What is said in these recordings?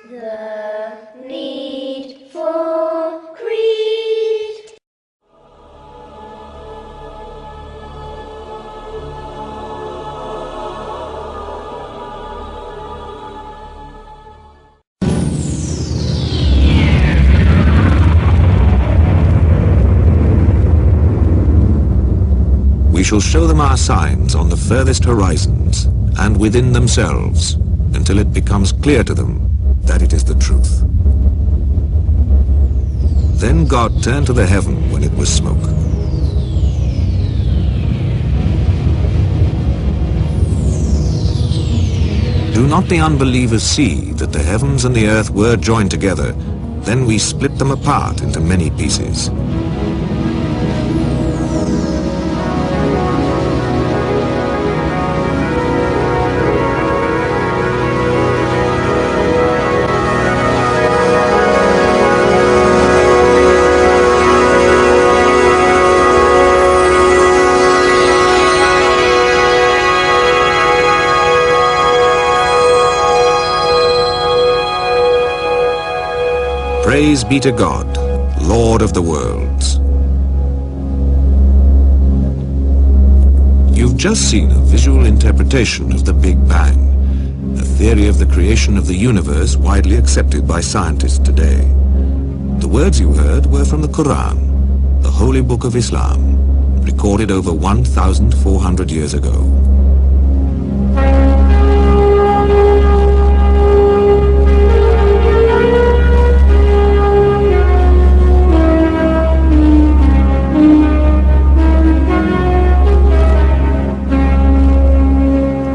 The need for creed. We shall show them our signs on the furthest horizons and within themselves until it becomes clear to them that it is the truth. Then God turned to the heaven when it was smoke. Do not the unbelievers see that the heavens and the earth were joined together? Then we split them apart into many pieces. Praise be to God, Lord of the worlds. You've just seen a visual interpretation of the Big Bang, a theory of the creation of the universe widely accepted by scientists today. The words you heard were from the Quran, the holy book of Islam, recorded over 1,400 years ago.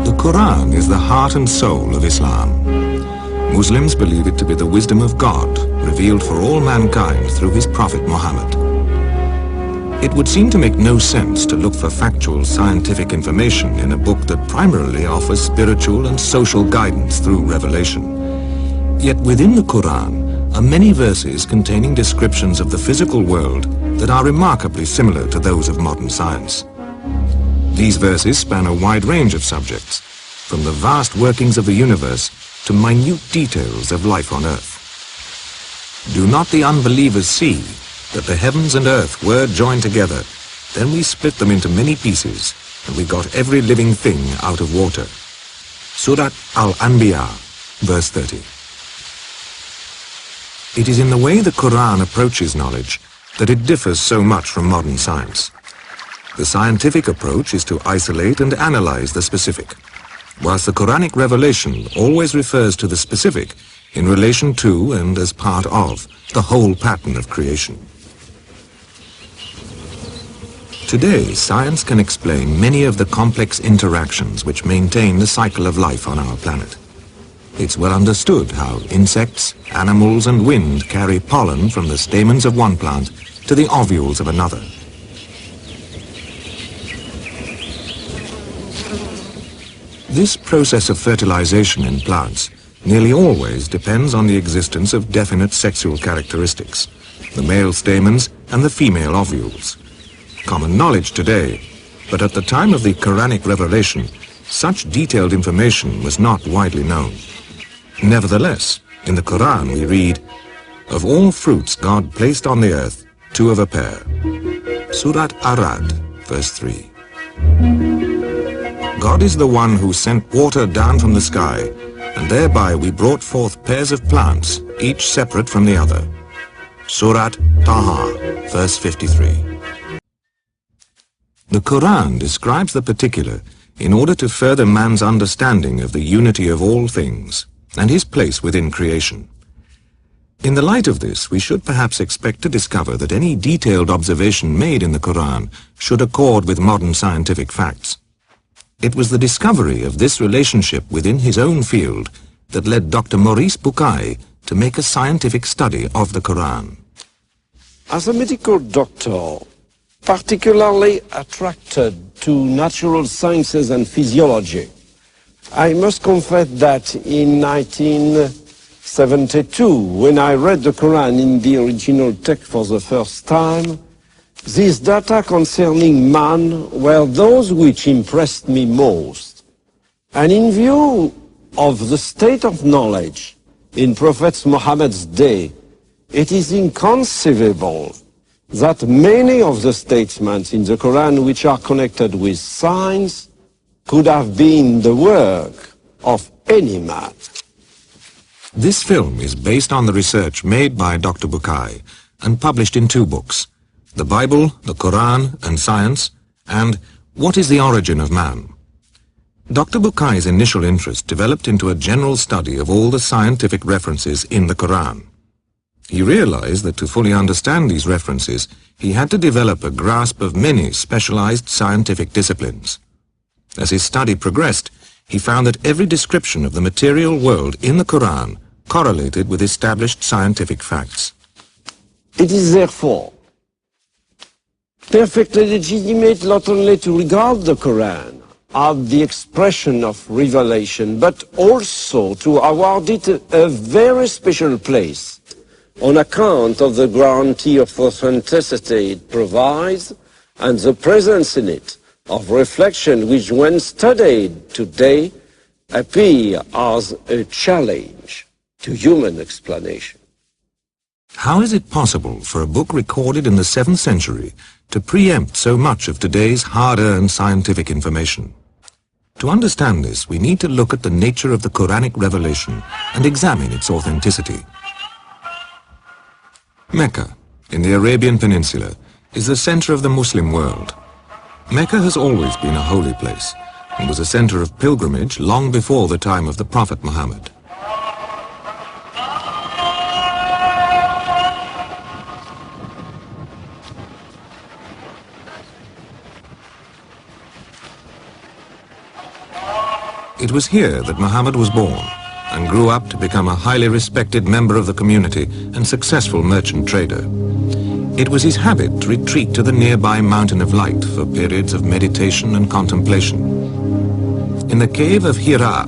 The Quran is the heart and soul of Islam. Muslims believe it to be the wisdom of God, revealed for all mankind through his prophet Muhammad. It would seem to make no sense to look for factual scientific information in a book that primarily offers spiritual and social guidance through revelation. Yet within the Quran are many verses containing descriptions of the physical world that are remarkably similar to those of modern science. These verses span a wide range of subjects, from the vast workings of the universe to minute details of life on earth. Do not the unbelievers see that the heavens and earth were joined together? Then we split them into many pieces, and we got every living thing out of water. Surat Al-Anbiya, verse 30. It is in the way the Quran approaches knowledge that it differs so much from modern science. The scientific approach is to isolate and analyze the specific, whilst the Quranic revelation always refers to the specific in relation to and as part of the whole pattern of creation. Today, science can explain many of the complex interactions which maintain the cycle of life on our planet. It's well understood how insects, animals and wind carry pollen from the stamens of one plant to the ovules of another. This process of fertilization in plants nearly always depends on the existence of definite sexual characteristics, the male stamens and the female ovules. Common knowledge today, but at the time of the Quranic revelation, such detailed information was not widely known. Nevertheless, in the Quran we read, "Of all fruits God placed on the earth, two of a pair." Surat Arad, verse 3. God is the one who sent water down from the sky, and thereby we brought forth pairs of plants, each separate from the other. Surat Taha, verse 53. The Quran describes the particular in order to further man's understanding of the unity of all things and his place within creation. In the light of this, we should perhaps expect to discover that any detailed observation made in the Quran should accord with modern scientific facts. It was the discovery of this relationship within his own field that led Dr. Maurice Bucaille to make a scientific study of the Quran. As a medical doctor, particularly attracted to natural sciences and physiology, I must confess that in 1972, when I read the Quran in the original text for the first time, these data concerning man were those which impressed me most. And in view of the state of knowledge in Prophet Muhammad's day, it is inconceivable that many of the statements in the Quran which are connected with science could have been the work of any man. This film is based on the research made by Dr. Bukai and published in 2 books, The Bible, the Quran and Science, and What is the Origin of Man? Dr. Bukai's initial interest developed into a general study of all the scientific references in the Quran. He realized that to fully understand these references, he had to develop a grasp of many specialized scientific disciplines. As his study progressed, he found that every description of the material world in the Quran correlated with established scientific facts. It is therefore perfectly legitimate not only to regard the Quran as the expression of revelation, but also to award it a very special place on account of the guarantee of authenticity it provides and the presence in it of reflection which, when studied today, appear as a challenge to human explanation. How is it possible for a book recorded in the 7th century to preempt so much of today's hard-earned scientific information? To understand this, we need to look at the nature of the Quranic revelation and examine its authenticity. Mecca, in the Arabian Peninsula, is the center of the Muslim world. Mecca has always been a holy place and was a center of pilgrimage long before the time of the Prophet Muhammad. It was here that Muhammad was born and grew up to become a highly respected member of the community and successful merchant trader. It was his habit to retreat to the nearby Mountain of Light for periods of meditation and contemplation. In the cave of Hira,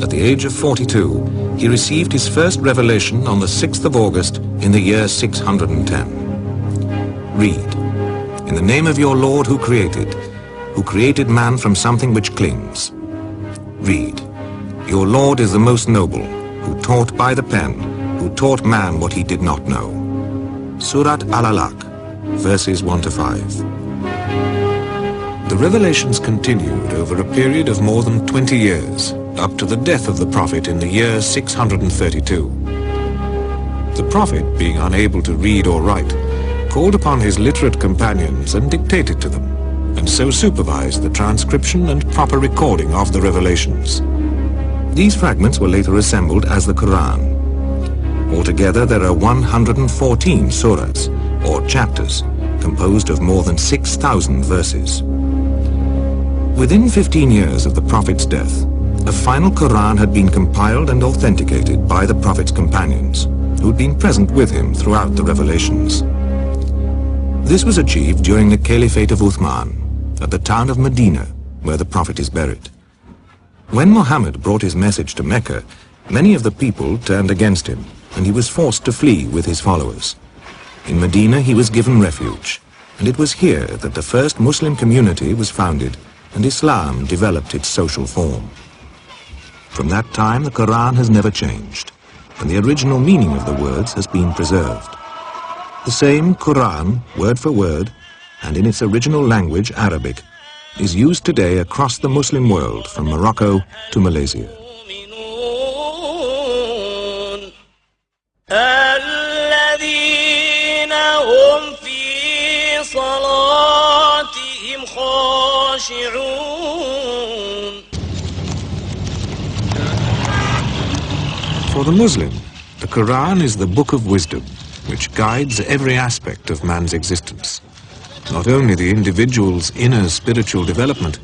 at the age of 42, he received his first revelation on the 6th of August in the year 610. Read, "In the name of your Lord who created man from something which clings." Read, "Your Lord is the most noble, who taught by the pen, who taught man what he did not know." Surat Al-Alaq, verses 1 to 5. The revelations continued over a period of more than 20 years, up to the death of the Prophet in the year 632. The Prophet, being unable to read or write, called upon his literate companions and dictated to them, and so supervised the transcription and proper recording of the revelations. These fragments were later assembled as the Quran. Altogether, there are 114 surahs, or chapters, composed of more than 6,000 verses. Within 15 years of the Prophet's death, a final Quran had been compiled and authenticated by the Prophet's companions, who had been present with him throughout the revelations. This was achieved during the Caliphate of Uthman, at the town of Medina, where the Prophet is buried. When Muhammad brought his message to Mecca, many of the people turned against him, and he was forced to flee with his followers. In Medina he was given refuge, and it was here that the first Muslim community was founded and Islam developed its social form. From that time the Quran has never changed, and the original meaning of the words has been preserved. The same Quran, word for word, and in its original language, Arabic, is used today across the Muslim world from Morocco to Malaysia. For the Muslim, the Quran is the book of wisdom, which guides every aspect of man's existence. Not only the individual's inner spiritual development,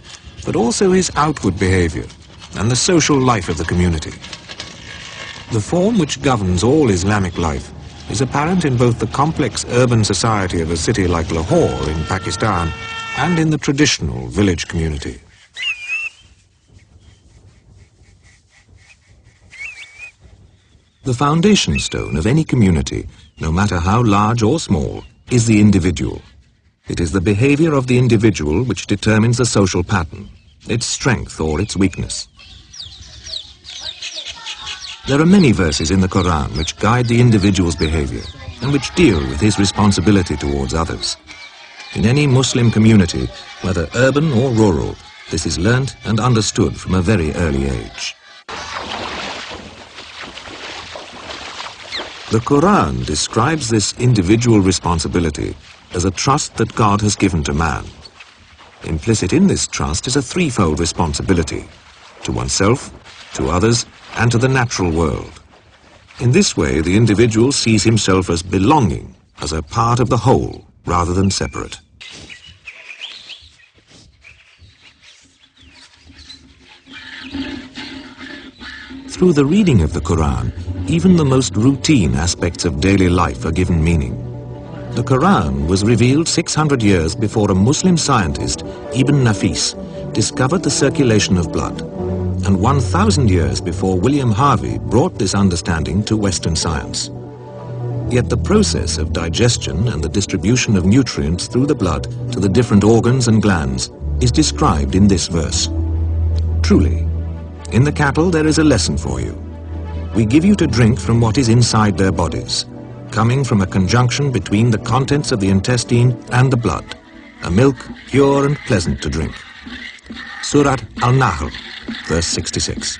but also his outward behavior and the social life of the community. The form which governs all Islamic life is apparent in both the complex urban society of a city like Lahore in Pakistan and in the traditional village community. The foundation stone of any community, no matter how large or small, is the individual. It is the behavior of the individual which determines the social pattern, its strength or its weakness. There are many verses in the Quran which guide the individual's behavior and which deal with his responsibility towards others. In any Muslim community, whether urban or rural, this is learnt and understood from a very early age. The Quran describes this individual responsibility as a trust that God has given to man. Implicit in this trust is a threefold responsibility: to oneself, to others, and to the natural world. In this way, the individual sees himself as belonging, as a part of the whole, rather than separate. Through the reading of the Quran, even the most routine aspects of daily life are given meaning. The Quran was revealed 600 years before a Muslim scientist, Ibn Nafis, discovered the circulation of blood, and 1,000 years before William Harvey brought this understanding to Western science. Yet the process of digestion and the distribution of nutrients through the blood to the different organs and glands is described in this verse. Truly, in the cattle there is a lesson for you. We give you to drink from what is inside their bodies, coming from a conjunction between the contents of the intestine and the blood, a milk pure and pleasant to drink. Surat Al-Nahl, verse 66.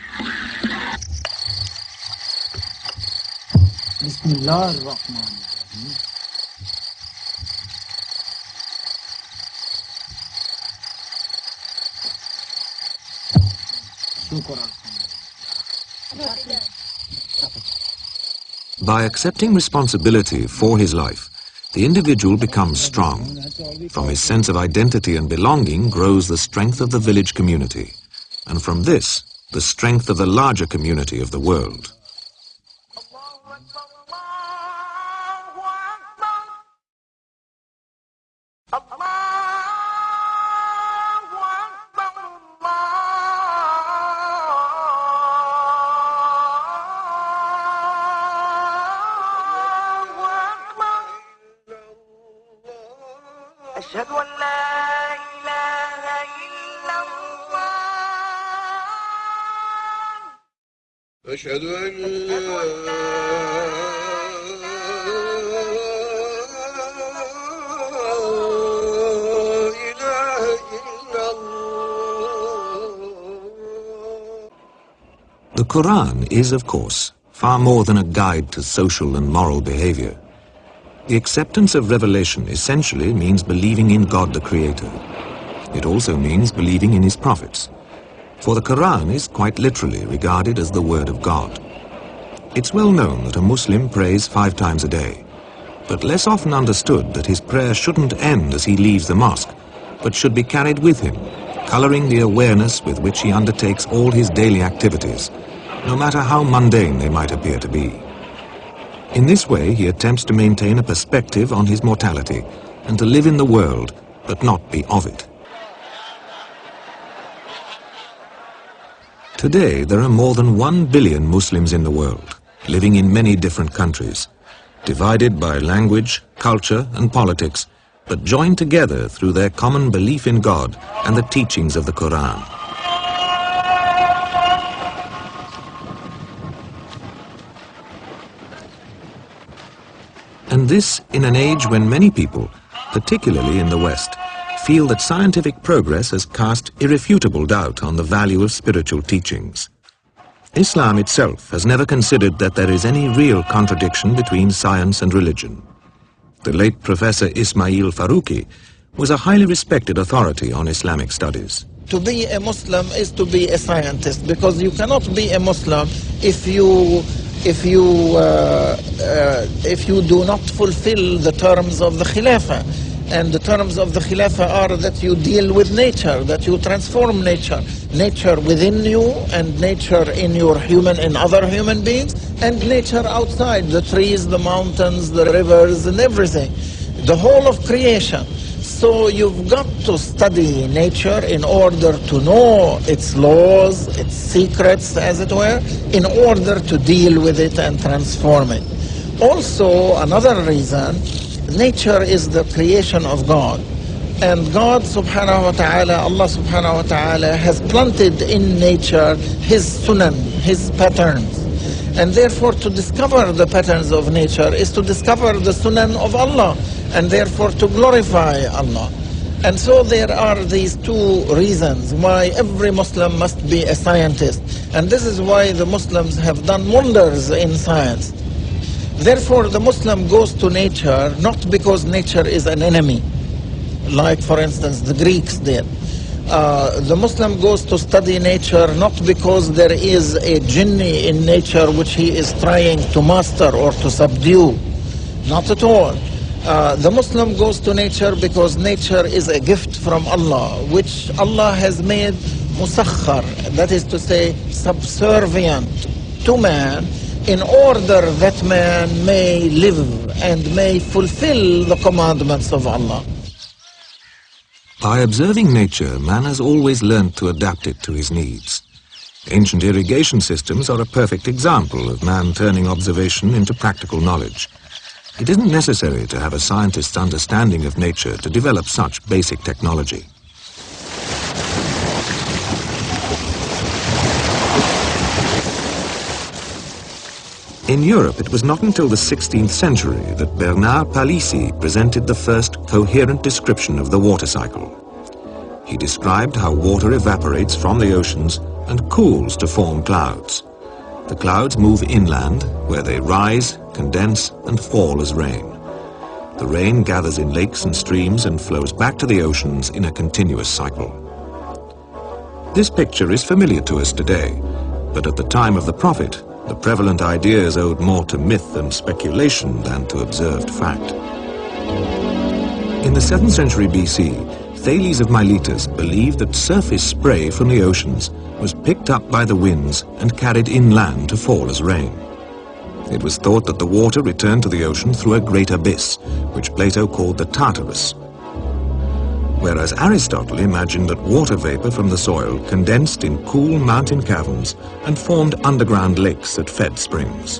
By accepting responsibility for his life, the individual becomes strong. From his sense of identity and belonging grows the strength of the village community, and from this, the strength of the larger community of the world. أشهد أن لا إله إلا الله أشهد أن لا إله إلا الله. The Quran is, of course, far more than a guide to social and moral behavior. The acceptance of revelation essentially means believing in God the Creator. It also means believing in His prophets. For the Quran is quite literally regarded as the Word of God. It's well known that a Muslim prays 5 times a day, but less often understood that his prayer shouldn't end as he leaves the mosque, but should be carried with him, coloring the awareness with which he undertakes all his daily activities, no matter how mundane they might appear to be. In this way, he attempts to maintain a perspective on his mortality and to live in the world, but not be of it. Today, there are more than 1 billion Muslims in the world, living in many different countries, divided by language, culture, and politics, but joined together through their common belief in God and the teachings of the Quran. And this in an age when many people, particularly in the West, feel that scientific progress has cast irrefutable doubt on the value of spiritual teachings. Islam itself has never considered that there is any real contradiction between science and religion. The late Professor Ismail Faruqi was a highly respected authority on Islamic studies. To be a Muslim is to be a scientist, because you cannot be a Muslim if you do not fulfill the terms of the Khilafah. And the terms of the Khilafah are that you deal with nature, that you transform nature. Nature within you, and nature in other human beings, and nature outside, the trees, the mountains, the rivers, and everything. The whole of creation. So you've got to study nature in order to know its laws, its secrets, as it were, in order to deal with it and transform it. Also, another reason, nature is the creation of God. And God subhanahu wa ta'ala, Allah subhanahu wa ta'ala has planted in nature His sunan, His patterns. And therefore, to discover the patterns of nature is to discover the sunan of Allah, and therefore to glorify Allah. And so there are these two reasons why every Muslim must be a scientist. And this is why the Muslims have done wonders in science. Therefore, the Muslim goes to nature not because nature is an enemy, like, for instance, the Greeks did. The Muslim goes to study nature not because there is a jinni in nature which he is trying to master or to subdue. Not at all. The Muslim goes to nature because nature is a gift from Allah, which Allah has made musakhar, that is to say, subservient to man, in order that man may live and may fulfill the commandments of Allah. By observing nature, man has always learned to adapt it to his needs. Ancient irrigation systems are a perfect example of man turning observation into practical knowledge. It isn't necessary to have a scientist's understanding of nature to develop such basic technology. In Europe, it was not until the 16th century that Bernard Palissy presented the first coherent description of the water cycle. He described how water evaporates from the oceans and cools to form clouds. The clouds move inland, where they rise, condense, and fall as rain. The rain gathers in lakes and streams and flows back to the oceans in a continuous cycle. This picture is familiar to us today, but at the time of the Prophet, the prevalent ideas owed more to myth and speculation than to observed fact. In the 7th century BC, Thales of Miletus believed that surface spray from the oceans was picked up by the winds and carried inland to fall as rain. It was thought that the water returned to the ocean through a great abyss, which Plato called the Tartarus. Whereas Aristotle imagined that water vapor from the soil condensed in cool mountain caverns and formed underground lakes that fed springs.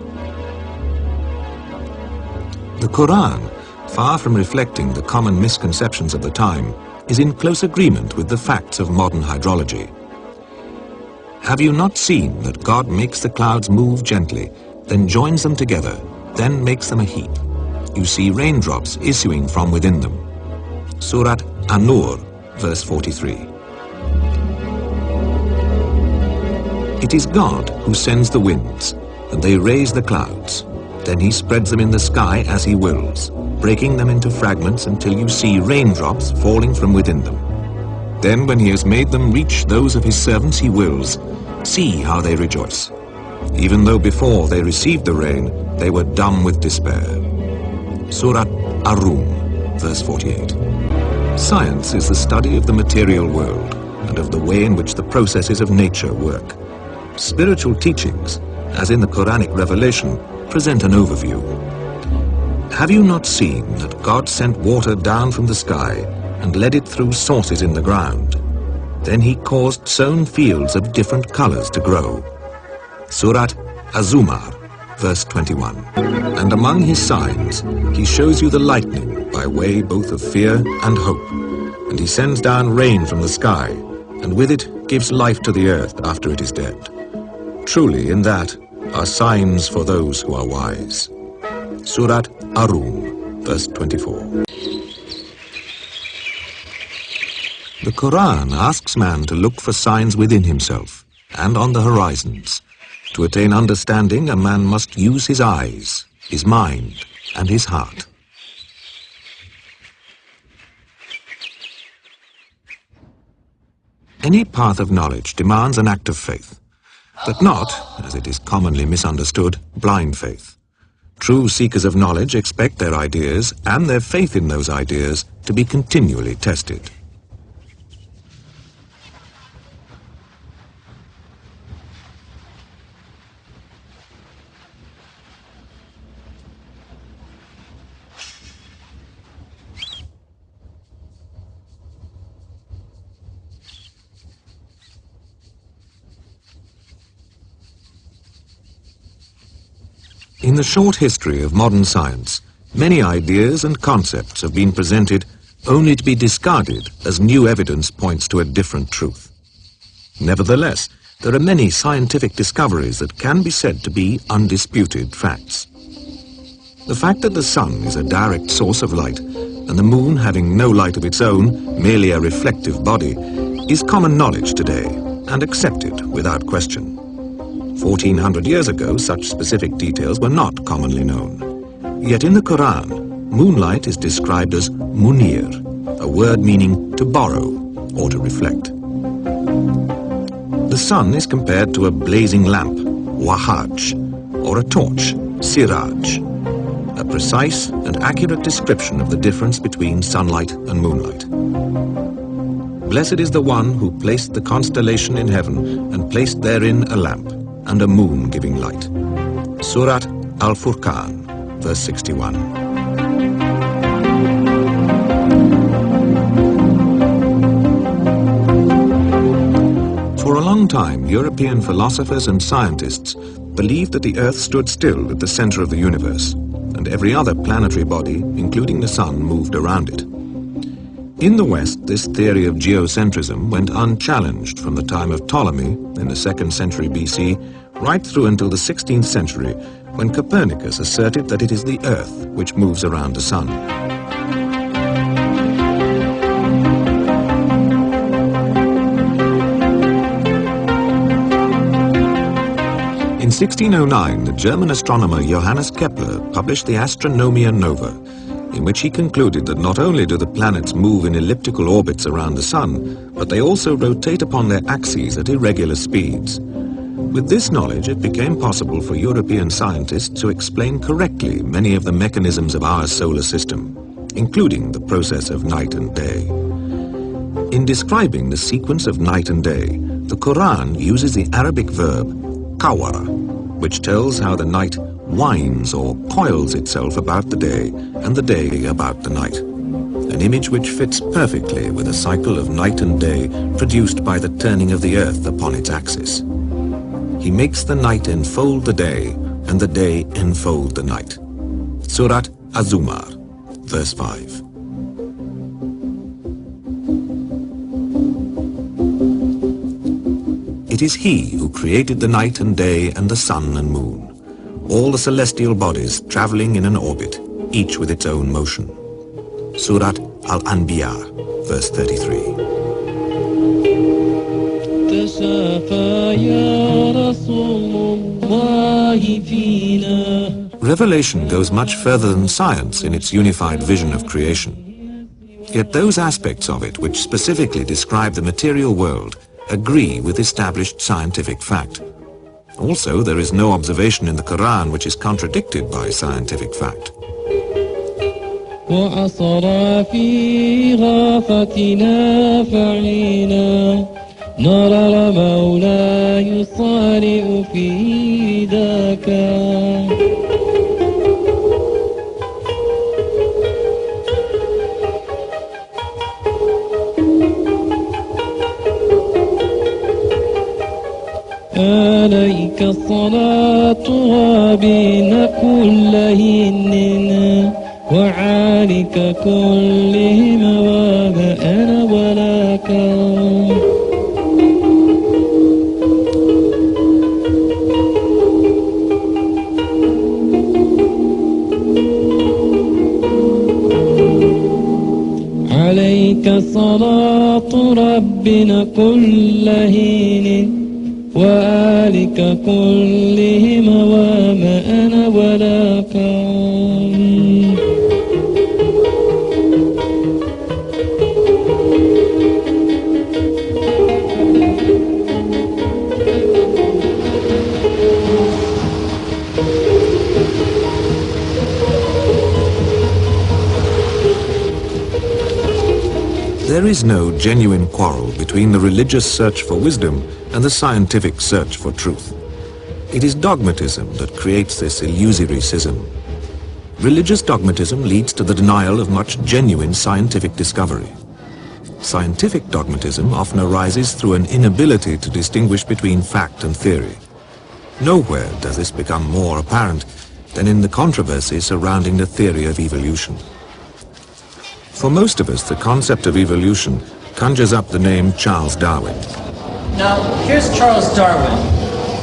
The Quran, far from reflecting the common misconceptions of the time, is in close agreement with the facts of modern hydrology. Have you not seen that God makes the clouds move gently, then joins them together, then makes them a heap? You see raindrops issuing from within them. Surat An-Nur, verse 43. It is God who sends the winds, and they raise the clouds. Then he spreads them in the sky as he wills, breaking them into fragments until you see raindrops falling from within them. Then when he has made them reach those of his servants he wills, see how they rejoice. Even though before they received the rain, they were dumb with despair. Surat Ar-Rum, verse 48. Science is the study of the material world and of the way in which the processes of nature work. Spiritual teachings, as in the Quranic revelation, present an overview. Have you not seen that God sent water down from the sky and led it through sources in the ground? Then he caused sown fields of different colors to grow. Surat Az-Zumar, verse 21. And among his signs, he shows you the lightning by way both of fear and hope. And he sends down rain from the sky, and with it gives life to the earth after it is dead. Truly in that are signs for those who are wise. Surat Ar-Rum, verse 24. The Quran asks man to look for signs within himself and on the horizons. To attain understanding, a man must use his eyes, his mind, and his heart. Any path of knowledge demands an act of faith, but not, as it is commonly misunderstood, blind faith. True seekers of knowledge expect their ideas and their faith in those ideas to be continually tested. In the short history of modern science, many ideas and concepts have been presented only to be discarded as new evidence points to a different truth. Nevertheless, there are many scientific discoveries that can be said to be undisputed facts. The fact that the sun is a direct source of light and the moon, having no light of its own, merely a reflective body, is common knowledge today and accepted without question. 1400 years ago, such specific details were not commonly known. Yet in the Quran, moonlight is described as munir, a word meaning to borrow or to reflect. The sun is compared to a blazing lamp, wahaj, or a torch, siraj, a precise and accurate description of the difference between sunlight and moonlight. Blessed is the one who placed the constellation in heaven and placed therein a lamp and a moon giving light. Surat Al-Furqan, verse 61. For a long time, European philosophers and scientists believed that the Earth stood still at the center of the universe, and every other planetary body, including the sun, moved around it. In the West, this theory of geocentrism went unchallenged from the time of Ptolemy in the 2nd century BC right through until the 16th century, when Copernicus asserted that it is the Earth which moves around the sun. In 1609, the German astronomer Johannes Kepler published the Astronomia Nova, in which he concluded that not only do the planets move in elliptical orbits around the sun, but they also rotate upon their axes at irregular speeds. With this knowledge, it became possible for European scientists to explain correctly many of the mechanisms of our solar system, including the process of night and day. In describing the sequence of night and day, the Quran uses the Arabic verb QUR, which tells how the night winds or coils itself about the day and the day about the night, an image which fits perfectly with a cycle of night and day produced by the turning of the earth upon its axis. He makes the night enfold the day and the day enfold the night. Surat Az-Zumar, verse 5. It is he who created the night and day and the sun and moon, all the celestial bodies traveling in an orbit, each with its own motion. Surat Al-Anbiya, verse 33. Revelation goes much further than science in its unified vision of creation. Yet those aspects of it which specifically describe the material world agree with established scientific fact. Also, there is no observation in the Quran which is contradicted by scientific fact. عليك الصلاة بين كل هن وعالك كلهم وما أنا ولاك عليك صلاة ربنا كل هين وآلك كلهم وما أنا ولاك There is no genuine quarrel between the religious search for wisdom and the scientific search for truth. It is dogmatism that creates this illusory schism. Religious dogmatism leads to the denial of much genuine scientific discovery. Scientific dogmatism often arises through an inability to distinguish between fact and theory. Nowhere does this become more apparent than in the controversy surrounding the theory of evolution. For most of us, the concept of evolution conjures up the name Charles Darwin. Now, here's Charles Darwin,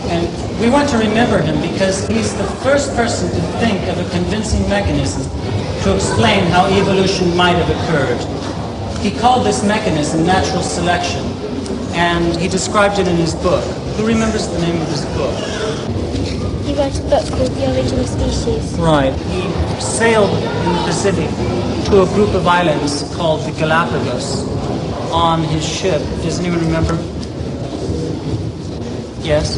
and we want to remember him because he's the first person to think of a convincing mechanism to explain how evolution might have occurred. He called this mechanism natural selection, and he described it in his book. Who remembers the name of his book? He wrote a book called The Origin of Species. Right. He sailed in the Pacific to a group of islands called the Galapagos on his ship. Does anyone remember? Yes?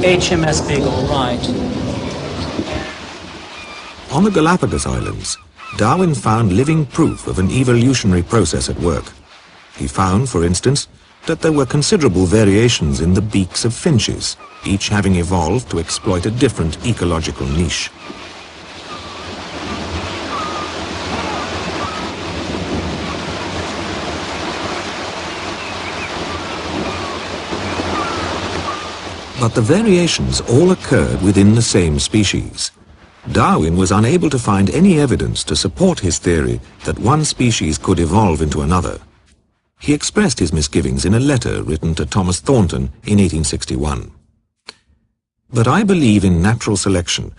HMS Beagle, right. On the Galapagos Islands, Darwin found living proof of an evolutionary process at work. He found, for instance, that there were considerable variations in the beaks of finches, each having evolved to exploit a different ecological niche. But the variations all occurred within the same species. Darwin was unable to find any evidence to support his theory that one species could evolve into another. He expressed his misgivings in a letter written to Thomas Thornton in 1861. But I believe in natural selection,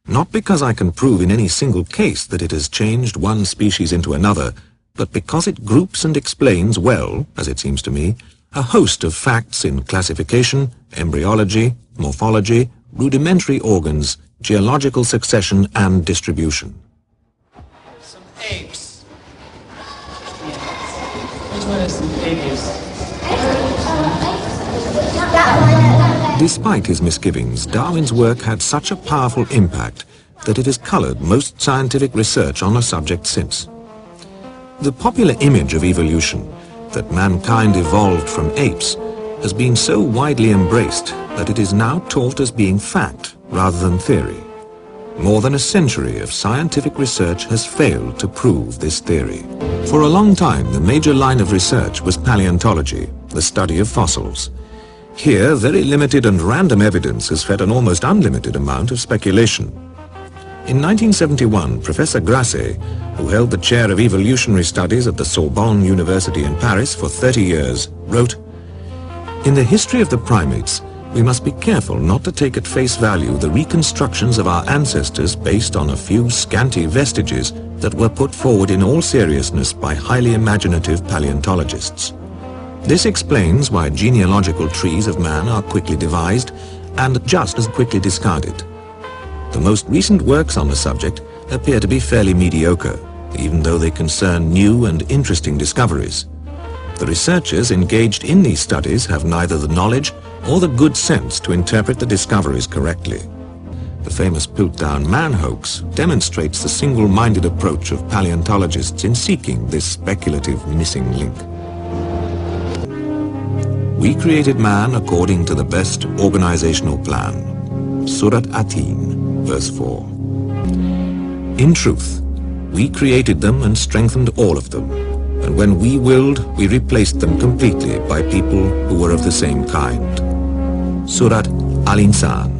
not because I can prove in any single case that it has changed one species into another, but because it groups and explains well, as it seems to me, a host of facts in classification, embryology, morphology, rudimentary organs, geological succession and distribution. Some apes. Which one is some apes? Despite his misgivings, Darwin's work had such a powerful impact that it has colored most scientific research on the subject since. The popular image of evolution, that mankind evolved from apes, has been so widely embraced that it is now taught as being fact rather than theory. More than a century of scientific research has failed to prove this theory. For a long time, the major line of research was paleontology, the study of fossils. Here, very limited and random evidence has fed an almost unlimited amount of speculation. In 1971, Professor Grasset, who held the chair of evolutionary studies at the Sorbonne University in Paris for 30 years, wrote, "In the history of the primates, we must be careful not to take at face value the reconstructions of our ancestors based on a few scanty vestiges that were put forward in all seriousness by highly imaginative paleontologists. This explains why genealogical trees of man are quickly devised and just as quickly discarded. The most recent works on the subject appear to be fairly mediocre, even though they concern new and interesting discoveries. The researchers engaged in these studies have neither the knowledge or the good sense to interpret the discoveries correctly. The famous Piltdown Man hoax demonstrates the single-minded approach of paleontologists in seeking this speculative missing link. We created man according to the best organizational plan. Surat Atin, verse 4. In truth, we created them and strengthened all of them, and when we willed, we replaced them completely by people who were of the same kind. Surat Al-Insan,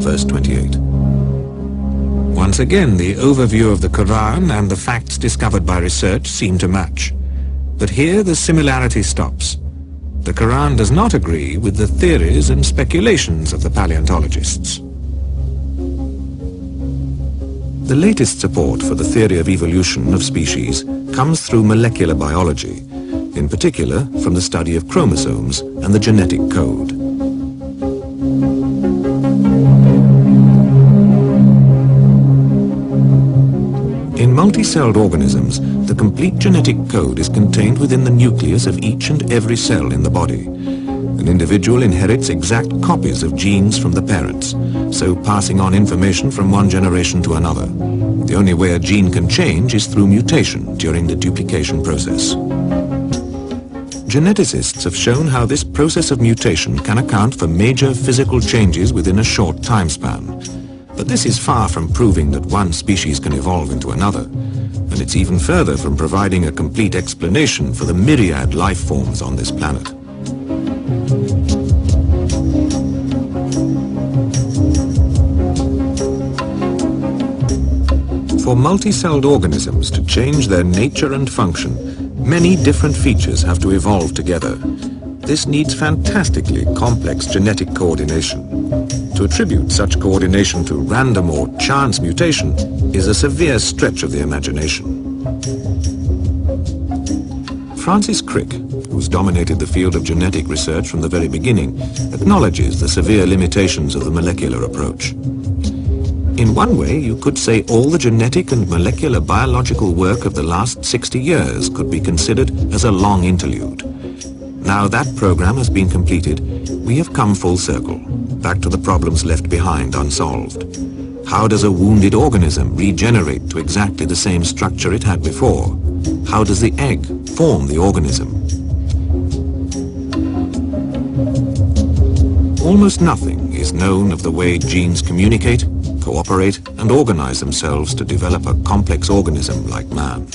verse 28. Once again, the overview of the Quran and the facts discovered by research seem to match. But here the similarity stops. The Quran does not agree with the theories and speculations of the paleontologists. The latest support for the theory of evolution of species comes through molecular biology, in particular from the study of chromosomes and the genetic code. In multicelled organisms, the complete genetic code is contained within the nucleus of each and every cell in the body. An individual inherits exact copies of genes from the parents, so passing on information from one generation to another. The only way a gene can change is through mutation during the duplication process. Geneticists have shown how this process of mutation can account for major physical changes within a short time span. But this is far from proving that one species can evolve into another, and it's even further from providing a complete explanation for the myriad life forms on this planet. For multicelled organisms to change their nature and function, many different features have to evolve together. this needs fantastically complex genetic coordination. To attribute such coordination to random or chance mutation is a severe stretch of the imagination. Francis Crick, who's dominated the field of genetic research from the very beginning, acknowledges the severe limitations of the molecular approach. In one way, you could say all the genetic and molecular biological work of the last 60 years could be considered as a long interlude. Now that program has been completed, we have come full circle, back to the problems left behind unsolved. How does a wounded organism regenerate to exactly the same structure it had before? How does the egg form the organism? Almost nothing is known of the way genes communicate, cooperate, and organize themselves to develop a complex organism like man.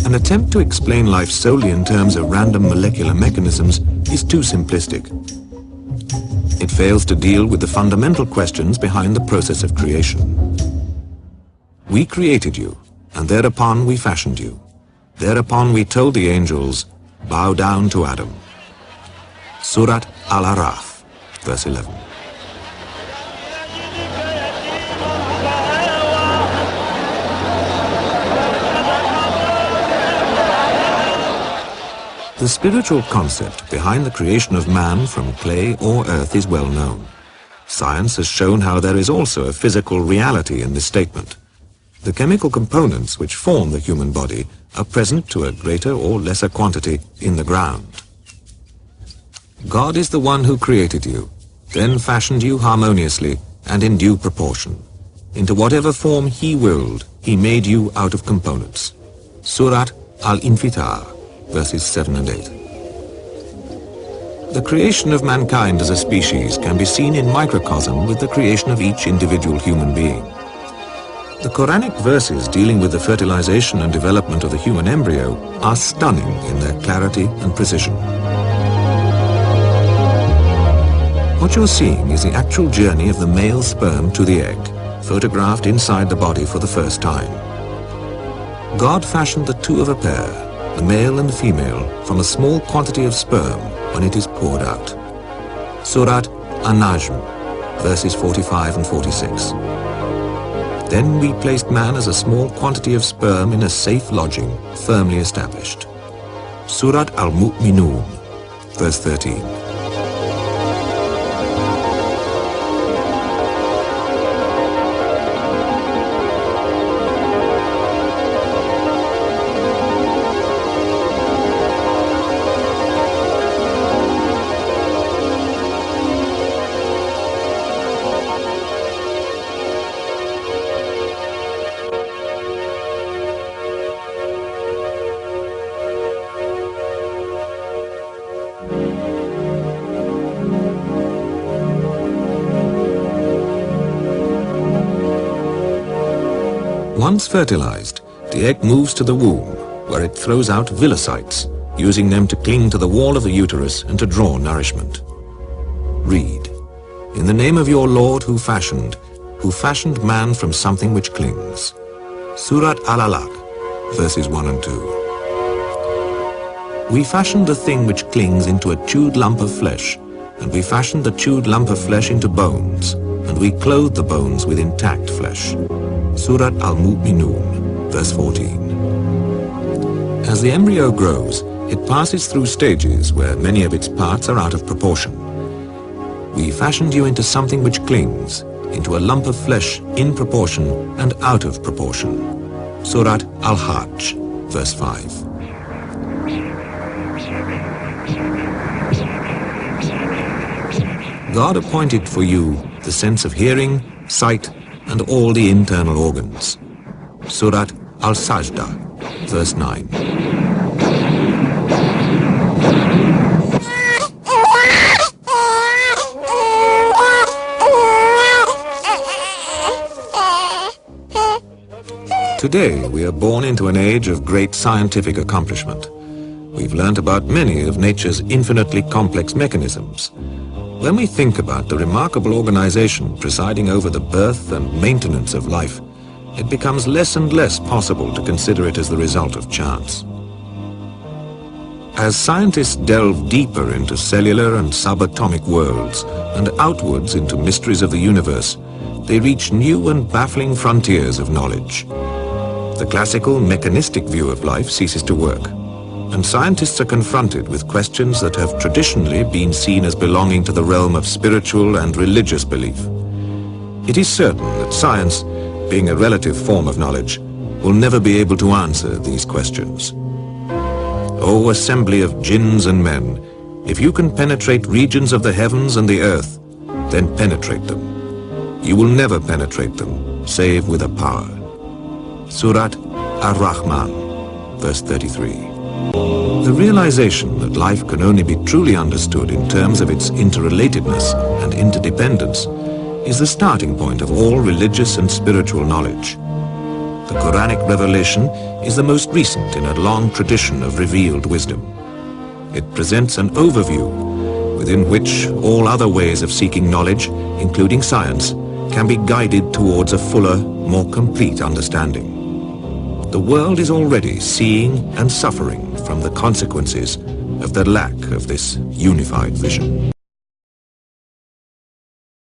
An attempt to explain life solely in terms of random molecular mechanisms is too simplistic. It fails to deal with the fundamental questions behind the process of creation. We created you, and thereupon we fashioned you. Thereupon we told the angels, bow down to Adam. Surat Al-Araf, verse 11. The spiritual concept behind the creation of man from clay or earth is well known. Science has shown how there is also a physical reality in this statement. The chemical components which form the human body are present to a greater or lesser quantity in the ground. God is the one who created you, then fashioned you harmoniously and in due proportion. Into whatever form He willed, He made you out of components. Surat Al-Infitar, verses 7 and 8. The creation of mankind as a species can be seen in microcosm with the creation of each individual human being. The Quranic verses dealing with the fertilization and development of the human embryo are stunning in their clarity and precision. What you're seeing is the actual journey of the male sperm to the egg, photographed inside the body for the first time. God fashioned the two of a pair, the male and the female, from a small quantity of sperm when it is poured out. Surat An-Najm, verses 45 and 46. Then we placed man as a small quantity of sperm in a safe lodging, firmly established. Surat Al-Mu'minun, verse 13. Once fertilized, the egg moves to the womb, where it throws out villocytes, using them to cling to the wall of the uterus and to draw nourishment. Read, in the name of your Lord who fashioned man from something which clings. Surat Al-Alaq, verses 1 and 2. We fashioned the thing which clings into a chewed lump of flesh, and we fashioned the chewed lump of flesh into bones, and we clothed the bones with intact flesh. Surat Al-Mu'minun, verse 14. As the embryo grows, it passes through stages where many of its parts are out of proportion. We fashioned you into something which clings, into a lump of flesh in proportion and out of proportion. Surat Al-Hajj, verse 5. God appointed for you the sense of hearing, sight, and all the internal organs. Surat Al-Sajda, verse 9. Today, we are born into an age of great scientific accomplishment. We've learnt about many of nature's infinitely complex mechanisms. When we think about the remarkable organization presiding over the birth and maintenance of life, it becomes less and less possible to consider it as the result of chance. As scientists delve deeper into cellular and subatomic worlds and outwards into mysteries of the universe, they reach new and baffling frontiers of knowledge. The classical mechanistic view of life ceases to work, and scientists are confronted with questions that have traditionally been seen as belonging to the realm of spiritual and religious belief. It is certain that science, being a relative form of knowledge, will never be able to answer these questions. O assembly of jinns and men, if you can penetrate regions of the heavens and the earth, then penetrate them. You will never penetrate them, save with a power. Surat Ar-Rahman, verse 33. The realization that life can only be truly understood in terms of its interrelatedness and interdependence is the starting point of all religious and spiritual knowledge. The Quranic revelation is the most recent in a long tradition of revealed wisdom. It presents an overview within which all other ways of seeking knowledge, including science, can be guided towards a fuller, more complete understanding. The world is already seeing and suffering from the consequences of the lack of this unified vision.